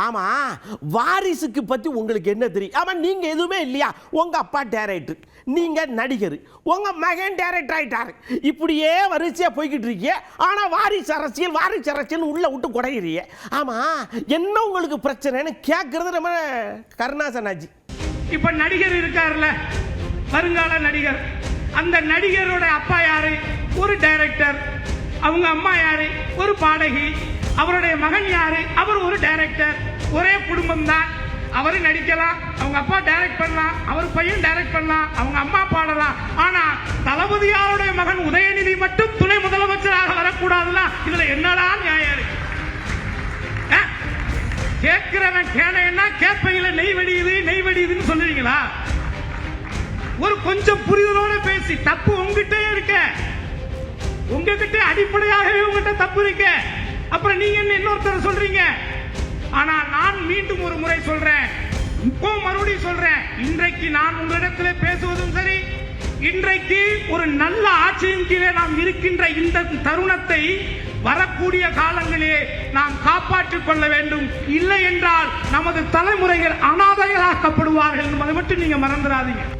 ஆமா, வாரிசுக்கு பத்தி உங்களுக்கு என்ன தெரியும்? ஆமா, நீங்க எதுவுமே இல்லையா? உங்க அப்பா டைரக்டர், நீங்க நடிகர், உங்க மகன் டைரக்டர் ஆயிட்டாரு. இப்படியே வரிசையா போய்கிட்டு இருக்கீங்க. ஆனா வாரிசு அரசியல் உள்ள விட்டு குடையிறீங்க. ஆமா, என்ன உங்களுக்கு பிரச்சனைன்னு கேட்கறது நம்ம கருணாசனாஜி. இப்ப நடிகர் இருக்காருல்ல, வருங்கால நடிகர், அந்த நடிகரோட அப்பா யாரு? ஒரு டைரக்டர். அவங்க அம்மா யாரு? ஒரு பாடகி. அவருடைய மகன் யாரு? அவர் ஒரு டைரக்டர். ஒரே குடும்பம் தான். அவரு நடிக்கலாம், அவங்க அப்பா டைரக்ட் பண்ணலாம், அவர் பையன் டைரக்ட் பண்ணலாம், அவங்க அம்மா பாடலாம். ஆனா தளபதியாருடைய மகன் உதயநிதி மட்டும் துணை முதலமைச்சராக வரக்கூடாதுன்னா இதுல என்னடா நியாயம் இருக்கு? கேட்கிறவன் கேளையன்னா கேட்பையில நெய் வெடியுதுன்னு சொல்லுவீங்களா? ஒரு கொஞ்சம் புரிதலோட பேசி, தப்பு உங்ககிட்ட இருக்க, உங்ககிட்ட அடிப்படையாகவே உங்ககிட்ட தப்பு இருக்க, அப்புறம் நீங்க என்ன இன்னொருத்தர் சொல்றீங்க? ஆனா நான் மீண்டும் ஒரு முறை சொல்றேன், இப்போ மறுபடியும் சொல்றேன், இன்றைக்கு நான் உங்களிடத்தில் பேசுவதும் சரி, இன்றைக்கு ஒரு நல்ல ஆட்சியின் கீழே நாம் இருக்கின்ற இந்த தருணத்தை வரக்கூடிய காலங்களிலே நாம் காப்பாற்றிக் கொள்ள வேண்டும். இல்லை என்றால் நமது தலைமுறைகள் அனாதைகளாக்கப்படுவார்கள் என்பதை மட்டும் நீங்க மறந்துடாதீங்க.